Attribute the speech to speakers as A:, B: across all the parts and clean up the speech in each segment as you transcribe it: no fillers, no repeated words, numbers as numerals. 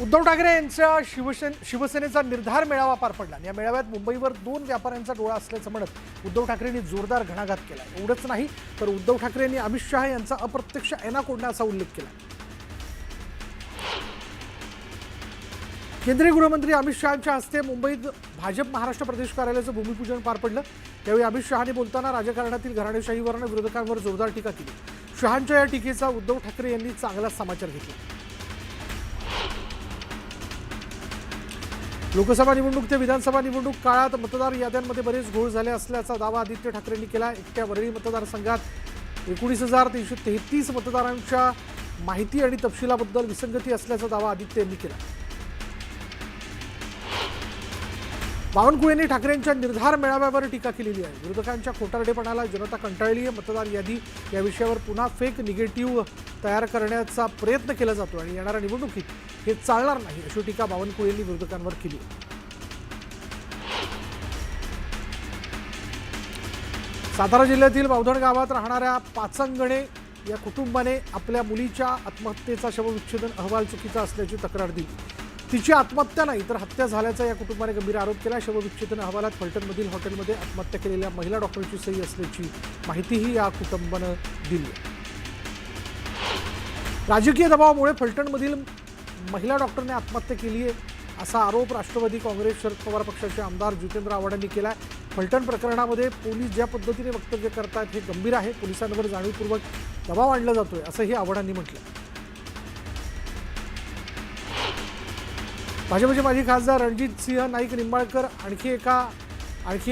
A: उद्धव ठाकरे यांच्या शिवसेनेचा निर्धार मेळावा पार पडला। या मेळाव्यात मुंबईवर 2 व्यापाऱ्यांचा डोळा असल्याचं म्हणत उद्धव ठाकरेंनी जोरदार घणाघात केला। एवढंच नाही तर उद्धव ठाकरेंनी अमित शहा यांचा अप्रत्यक्ष एनाकोंडा उल्लेख केला। केंद्रीय गृहमंत्री अमित शहांच्या हस्ते मुंबईत भाजप महाराष्ट्र प्रदेश कार्यालयाचं भूमिपूजन पार पडलं। त्यावेळी अमित शहांनी बोलताना राजकारणातील घराणेशाहीवर विरोधकांवर जोरदार टीका केली। शहांच्या या टीकेचा उद्धव ठाकरे यांनी चांगला समाचार घेतला। लोकसभा निवडणूक ते विधानसभा निवडणूक काळात मतदार याद्यांमध्ये बरेच घोळ झाले असल्याचा दावा आदित्य ठाकरेंनी केला। एकट्या वरळी मतदारसंघात 19,333 मतदारांच्या माहिती आणि तपशिलाबद्दल विसंगती असल्याचा दावा आदित्य यांनी केला। बावनकुळेंनी ठाकरेंच्या निर्धार मेळाव्यावर टीका केलेली आहे। विरोधकांच्या खोटारडेपणाला जनता कंटाळली आहे। मतदार यादी या विषयावर पुन्हा फेक निगेटिव्ह तयार करण्याचा प्रयत्न केला जातो आणि येणाऱ्या निवडणुकीत हे चालणार नाही अशी टीका बावनकुळेंनी विरोधकांवर केली। सातारा जिल्ह्यातील बावधन गावात राहणाऱ्या पाचंगणे या कुटुंबाने आपल्या मुलीच्या आत्महत्येचा शवविच्छेदन अहवाल चुकीचा असल्याची तक्रार दिली। तिची आत्महत्या नाही तर हत्या झाल्याचा या कुटुंबाने गंभीर आरोप केला। शवविच्छेदन अहवालात फलटणमधील हॉटेलमध्ये आत्महत्या केलेल्या महिला डॉक्टरची सही असल्याची माहितीही या कुटुंबानं दिली। राजकीय दबावामुळे फलटणमधील महिला डॉक्टरने आत्महत्या केली आहे असा आरोप राष्ट्रवादी काँग्रेस शरद पवार पक्षाचे आमदार जितेंद्र आव्हाड यांनी केला आहे। फलटण प्रकरणामध्ये पोलीस ज्या पद्धतीने वक्तव्य करतात हे गंभीर आहे। पोलिसांवर जाणीवपूर्वक दबाव आणला जातोय असंही आव्हाडांनी म्हटलं। भाजपचे माजी खासदार रणजित सिंह नाईक निंबाळकर आणखी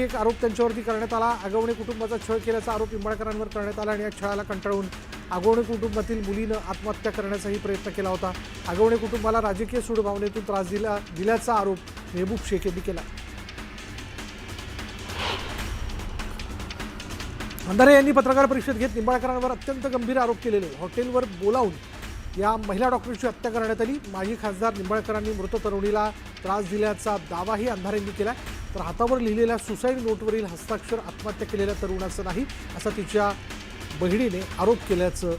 A: एक आरोप त्यांच्यावरती करण्यात आला। आगवणे कुटुंबाचा छळ केल्याचा आरोप निंबाळकरांवर करण्यात आला आणि या छळाला कंटाळून आगवणे कुटुंबातील मुलीनं आत्महत्या करण्याचाही प्रयत्न केला होता। आगवणे कुटुंबाला राजकीय सूडभावनेतून त्रास दिल्याचा आरोप मेहबूब शेख यांनी केला। अंधारे यांनी पत्रकार परिषद घेत निंबाळकरांवर अत्यंत गंभीर आरोप केलेले। हॉटेलवर बोलावून या महिला डॉक्टरची हत्या करण्यात आली। माजी खासदार निंबाळकरांनी मृत तरुणीला त्रास दिल्याचा दावाही अंधारेंनी केला। तर हातावर लिहिलेल्या सुसाईड नोटवरील हस्ताक्षर आत्महत्या केलेल्या तरुणाचं नाही असा तिच्या बहिणीने आरोप केल्याचं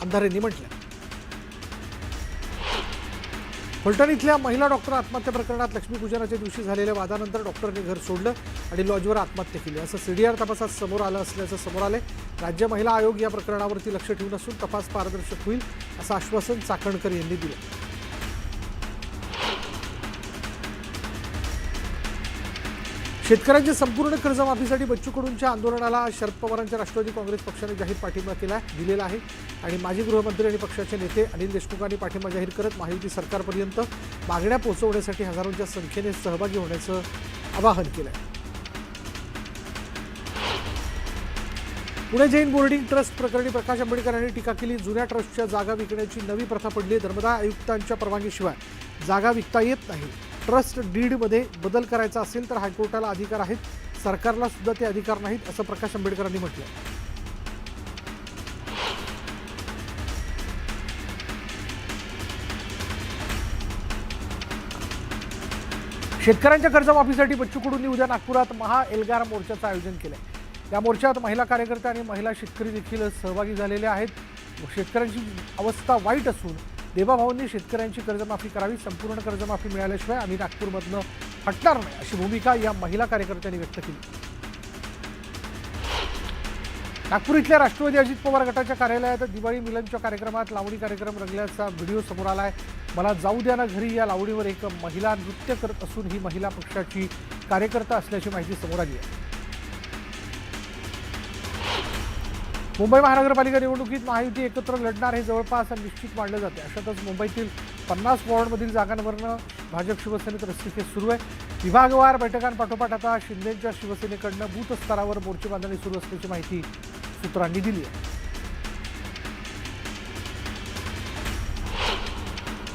A: अंधारेंनी म्हटलं। फलटण इथल्या महिला डॉक्टर आत्महत्या प्रकरणात लक्ष्मीपूजनाच्या दिवशी झालेल्या वादानंतर डॉक्टरने घर सोडलं आणि लॉजवर आत्महत्या केली असं सीडीआर तपासात समोर आलं असल्याचं समोर आलंय। राज्य महिला आयोग या प्रकरणावरती लक्ष ठेवून असून तपास पारदर्शक होईल असं आश्वासन चाकणकर यांनी दिलं। शेतकऱ्यांच्या संपूर्ण कर्जमाफीसाठी बच्चू कडूंच्या आंदोलनाला शरद पवारांच्या राष्ट्रवादी काँग्रेस पक्षाने जाहीर पाठिंबा दिलेला आहे आणि माजी गृहमंत्री आणि पक्षाचे नेते अनिल देशमुखांनी पाठिंबा जाहीर करत महायुती सरकारपर्यंत मागण्या पोहोचवण्यासाठी हजारोंच्या संख्येने सहभागी होण्याचं आवाहन केलं आहे। पुणे जैन बोर्डिंग ट्रस्ट प्रकरणी प्रकाश आंबेडकर यांनी टीका केली। जुन्या ट्रस्टच्या जागा विकण्याची नवी प्रथा पडली। धर्मदाय आयुक्तांच्या परवानगीशिवाय जागा विकता येत नाही। ट्रस्ट डीडमध्ये बदल करायचा असेल तर हायकोर्टाला अधिकार आहेत, सरकारला सुद्धा ते अधिकार नाहीत असं प्रकाश आंबेडकरांनी म्हटलं। शेतकऱ्यांच्या कर्जमाफीसाठी बच्चू कडूंनी उद्या नागपुरात महा एल्गार मोर्चाचं आयोजन केलंय। या मोर्चात महिला कार्यकर्ते आणि महिला शेतकरी देखील सहभागी झालेले आहेत। शेतकऱ्यांची अवस्था वाईट असून देवाभाऊंनी शेतकऱ्यांची कर्जमाफी करावी। संपूर्ण कर्जमाफी मिळाल्याशिवाय आम्ही नागपूरमधनं हटणार नाही अशी भूमिका या महिला कार्यकर्त्यांनी व्यक्त केली। नागपूर इथल्या राष्ट्रवादी अजित पवार गटाच्या कार्यालयात दिवाळी मिलनच्या कार्यक्रमात लावणी कार्यक्रम रंगल्याचा व्हिडिओ समोर आलाय। मला जाऊ द्या ना घरी या लावणीवर एक महिला नृत्य करत असून ही महिला पक्षाची कार्यकर्ता असल्याची माहिती समोर आली आहे। मुंबई महानगरपालिका निवडणुकीत महायुती एकत्र लढणार हे जवळपास निश्चित मानलं जाते। अशातच मुंबईतील 50 वॉर्डमधील जागांवरनं भाजप शिवसेनेत रस्सीखेच सुरू आहे। विभागवार बैठकांपाठोपाठ आता शिंदेच्या शिवसेनेकडनं बूथ स्तरावर मोर्चे बांधणी सुरू असल्याची माहिती सूत्रांनी दिली आहे।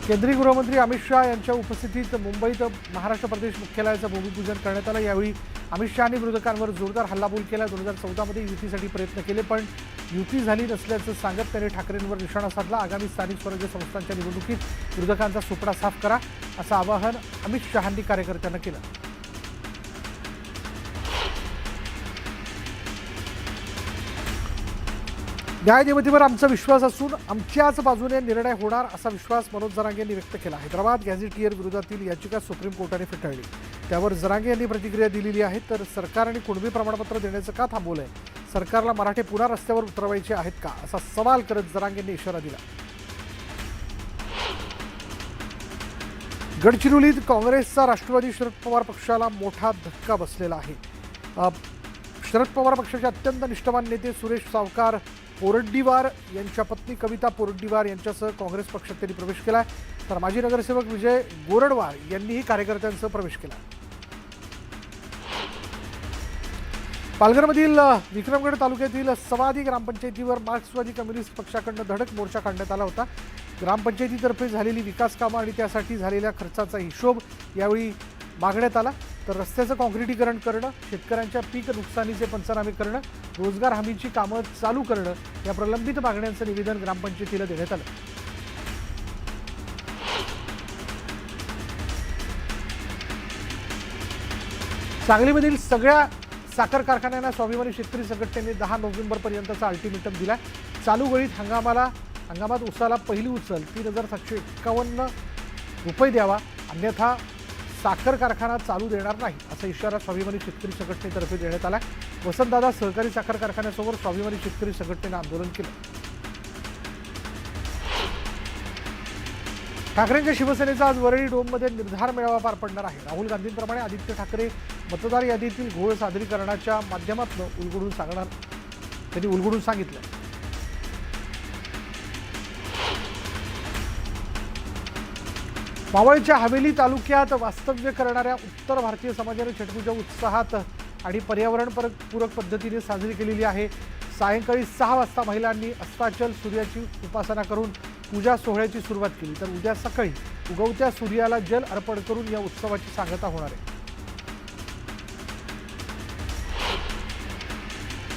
A: केंद्रीय गृहमंत्री अमित शहा यांच्या उपस्थितीत मुंबईत महाराष्ट्र प्रदेश मुख्यालयाचं भूमिपूजन करण्यात आलं। यावेळी अमित शहांनी विरोधकांवर जोरदार हल्लाबोल केला। 2014मध्ये युतीसाठी प्रयत्न केले पण युती झाली नसल्याचं सांगत त्यांनी ठाकरेंवर निशाणा साधला। आगामी स्थानिक स्वराज्य संस्थांच्या निवडणुकीत विरोधकांचा सुपडा साफ करा असं आवाहन अमित शहांनी कार्यकर्त्यांना केलं। न्यायदेवतेवर आमचा विश्वास असून आमच्याच बाजूने निर्णय होणार असा विश्वास मनोज जरांगे यांनी व्यक्त केला. हैदराबाद गॅझेटियर विरोधातील याचिका सुप्रीम कोर्टाने फेटाळली. त्यावर जरांगे यांनी प्रतिक्रिया दिलेली आहे. तर सरकारने कुणबी प्रमाणपत्र देण्याचं का थांबवलंय? सरकारला मराठे पुन्हा रस्त्यावर उतरवायचे आहेत का, असा सवाल करत जरांगे यांनी इशारा दिला. गडचिरोलीत काँग्रेसचा राष्ट्रवादी शरद पवार पक्षाला मोठा धक्का बसलेला आहे. शरद पवार पक्षाचे अत्यंत निष्ठावान नेते सुरेश सावकार पोरड्डीवार यांच्या पत्नी कविता पोरड्डीवार यांच्यासह काँग्रेस पक्षात त्यांनी प्रवेश केला. तर माजी नगरसेवक विजय गोरडवार यांनीही कार्यकर्त्यांसह प्रवेश केला. पालघरमधील विक्रमगड तालुक्यातील सवादी ग्रामपंचायतीवर मार्क्सवादी कम्युनिस्ट पक्षाकडून धडक मोर्चा काढण्यात आला होता. ग्रामपंचायतीतर्फे झालेली विकास कामं आणि त्यासाठी झालेल्या खर्चाचा हिशोब यावेळी मागण्यात आला. तर रस्त्याचं काँक्रिटीकरण करणं, शेतकऱ्यांच्या पीक नुकसानीचे पंचनामे करणं, रोजगार हमीची कामं चालू करणं या प्रलंबित मागण्यांचं निवेदन ग्रामपंचायतीला देण्यात आलं. सांगलीमधील सगळ्या साखर कारखान्यांना स्वाभिमानी शेतकरी संघटनेने 10 नोव्हेंबरपर्यंतचा अल्टिमेटम दिला. चालू गळीत हंगामात उसाला पहिली उचल 3751 रुपये द्यावा, अन्यथा साखर कारखाना चालू देणार नाही असा इशारा स्वाभिमानी शेतकरी संघटनेतर्फे देण्यात आला. वसंतदादा सहकारी साखर कारखान्यासमोर स्वाभिमानी शेतकरी संघटनेनं आंदोलन केलं. ठाकरेंच्या शिवसेनेचा आज वरळी डोममध्ये निर्धार मेळावा पार पडणार आहे. राहुल गांधींप्रमाणे आदित्य ठाकरे मतदार यादीतील घोळ सादरीकरणाच्या माध्यमातून त्यांनी उलगडून सांगितलं. मावळच्या हवेली तालुक्यात वास्तव्य करणाऱ्या उत्तर भारतीय समाजाने छठपूजा उत्साहात आणि पर्यावरणपूरक पद्धतीने साजरी केलेली आहे. सायंकाळी 6 वाजता महिलांनी अस्ताचल सूर्याची उपासना करून पूजा सोहळ्याची सुरुवात केली. तर उद्या सकाळी उगवत्या सूर्याला जल अर्पण करून या उत्सवाची सांगता होणार आहे.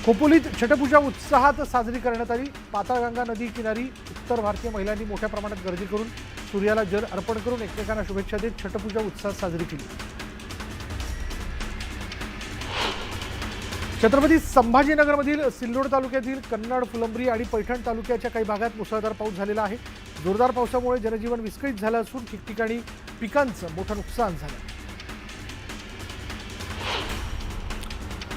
A: खोपोलीत छठपूजा उत्साहात साजरी करण्यात आली. पाताळगंगा नदी किनारी उत्तर भारतीय महिलांनी मोठ्या प्रमाणात गर्दी करून सूर्याला जल अर्पण करून एकमेकांना शुभेच्छा देत छठपूजा उत्साहात साजरी केली. छत्रपती संभाजीनगरमधील सिल्लोड तालुक्यातील कन्नड, फुलंब्री आणि पैठण तालुक्याच्या काही भागात मुसळधार पाऊस झालेला आहे. जोरदार पावसामुळे जनजीवन विस्कळीत झालं असून ठिकठिकाणी पिकांचं मोठं नुकसान झालं.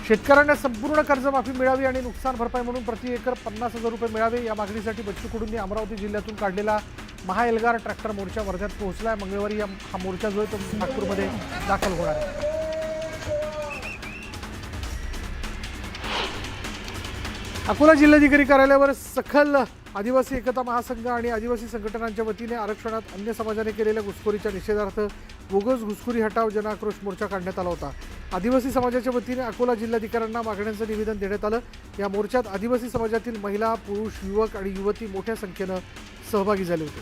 A: शेतकऱ्यांना संपूर्ण कर्जमाफी मिळावी आणि नुकसान भरपाई म्हणून प्रति एकर 50,000 रुपये मिळावे या मागणीसाठी बच्चू कडूंनी अमरावती जिल्ह्यातून काढलेला महाएल्गार ट्रॅक्टर मोर्चा वर्ध्यात पोहोचलाय. मंगळवारी हा मोर्चा जो आहे तो नागपूरमध्ये दाखल होणार आहे. अकोला जिल्हाधिकारी कार्यालयावर सखल आदिवासी एकता महासंघ आणि आदिवासी संघटनांच्या वतीने आरक्षणात अन्य समाजाने केलेल्या घुसखोरीच्या निषेधार्थ बोगस घुसखोरी हटाव जनआक्रोश मोर्चा काढण्यात आला होता. आदिवासी समाजाच्या वतीने अकोला जिल्हाधिकाऱ्यांना मागण्यांचं निवेदन देण्यात आलं. या मोर्चात आदिवासी समाजातील महिला, पुरुष, युवक आणि युवती मोठ्या संख्येनं सहभागी झाले होते.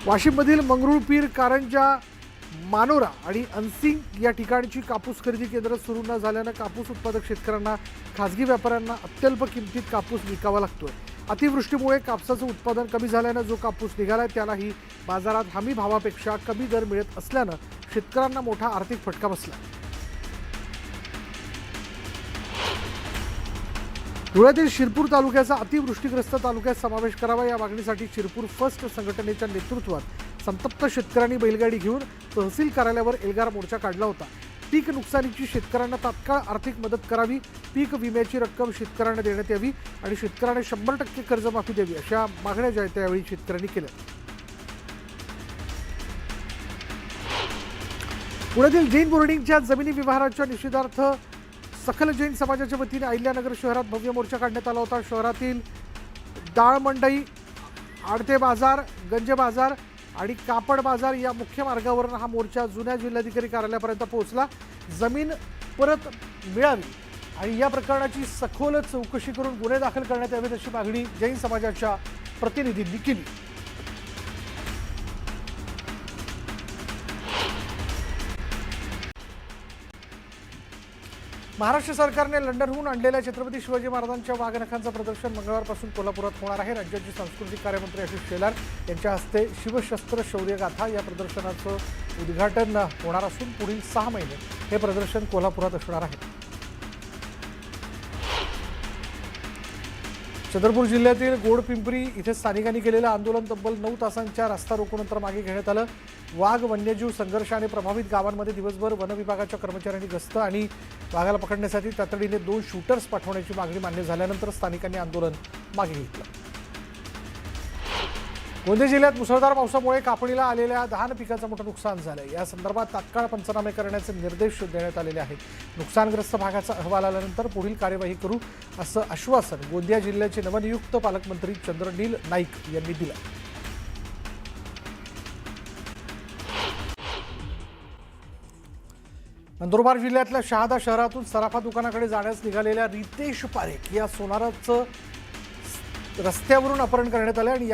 A: वाशिममधील मंगरुळपीर, कारंजा, मानोरा आणि अनसिंग या ठिकाणची कापूस खरेदी केंद्र सुरू न झाल्यानं कापूस उत्पादक शेतकऱ्यांना, खासगी व्यापाऱ्यांना अत्यल्प किमतीत कापूस विकावा लागतोय. अतिवृष्टीमुळे कापसाचं उत्पादन कमी झाल्यानं जो कापूस निघालाय त्यालाही बाजारात हमी भावापेक्षा कमी दर मिळत असल्यानं शेतकऱ्यांना मोठा आर्थिक फटका बसला. धुळ्यातील शिरपूर तालुक्याचा अतिवृष्टीग्रस्त तालुक्यात समावेश करावा या मागणीसाठी शिरपूर फर्स्ट संघटनेच्या नेतृत्वात संतप्त शेतकऱ्यांनी बैलगाडी घेऊन तहसील कार्यालयावर एल्गार मोर्चा काढला होता. पीक नुकसानीची शेतकऱ्यांना तात्काळ आर्थिक मदत करावी, पीक विम्याची रक्कम शेतकऱ्यांना देण्यात यावी आणि शेतकऱ्यांना 100% कर्जमाफी द्यावी अशा मागण्या ज्या त्यावेळी शेतकऱ्यांनी केल्या. पुण्यातील जैन बोर्डिंगच्या जमिनी व्यवहाराच्या निषेधार्थ सखल जैन समाजाच्या वतीने अहिल्यानगर शहरात भव्य मोर्चा काढण्यात आला होता. शहरातील डाळ मंडई, आडते बाजार, गंज बाजार आणि कापड बाजार या मुख्य मार्गावरून हा मोर्चा जुन्या जिल्हाधिकारी कार्यालयापर्यंत पोहोचला. जमीन परत मिळावी आणि या प्रकरणाची सखोल चौकशी करून गुन्हे दाखल करण्यात यावेत अशी मागणी जैन समाजाच्या प्रतिनिधींनी केली. महाराष्ट्र सरकारने लंडनहून आणलेल्या छत्रपती शिवाजी महाराजांच्या वाघनखांचं प्रदर्शन मंगळवारपासून कोल्हापुरात होणार आहे. राज्याचे सांस्कृतिक कार्यमंत्री आशिष शेलार यांच्या हस्ते शिवशस्त्र शौर्यगाथा या प्रदर्शनाचं उद्घाटन होणार असून पुढील 6 महिने हे प्रदर्शन कोल्हापुरात असणार आहे. चंद्रपूर जिल्ह्यातील गोडपिंपरी इथे स्थानिकांनी केलेलं आंदोलन तब्बल 9 तासांच्या रस्ता रोकोनंतर मागे घेण्यात आलं. वाघ वन्यजीव संघर्षाने प्रभावित गावांमध्ये दिवसभर वन विभागाच्या कर्मचाऱ्यांनी गस्त आणि वाघाला पकडण्यासाठी तातडीने 2 शूटर्स पाठवण्याची मागणी मान्य झाल्यानंतर स्थानिकांनी आंदोलन मागे घेतलं. गोंदिया जिल्ह्यात मुसळधार पावसामुळे कापणीला आलेल्या धान पिकाचं मोठं नुकसान झालंय. या संदर्भात तात्काळ पंचनामे करण्याचे निर्देश देण्यात आलेले आहेत. नुकसानग्रस्त भागाचा अहवाल आल्यानंतर पुढील कार्यवाही करू असं आश्वासन गोंदिया जिल्ह्याचे नवनियुक्त पालकमंत्री चंद्रनील नाईक यांनी दिलं. नंदुरबार जिल्ह्यातल्या शहादा शहरातून सराफा दुकानाकडे जाण्यास निघालेल्या रितेश पारेख या सोनाराचं रस्त्यावरून अपहरण करण्यात आलं आणि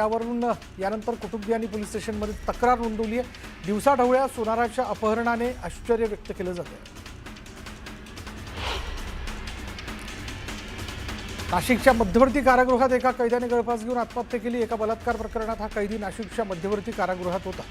A: यानंतर कुटुंबियांनी पोलीस स्टेशनमध्ये तक्रार नोंदवली आहे. दिवसाढवळ्या सोनाराच्या अपहरणाने आश्चर्य व्यक्त केलं जात आहे. नाशिकच्या मध्यवर्ती कारागृहात एका कैद्याने गळफास घेऊन आत्महत्या केली. एका बलात्कार प्रकरणात हा कैदी नाशिकच्या मध्यवर्ती कारागृहात होता.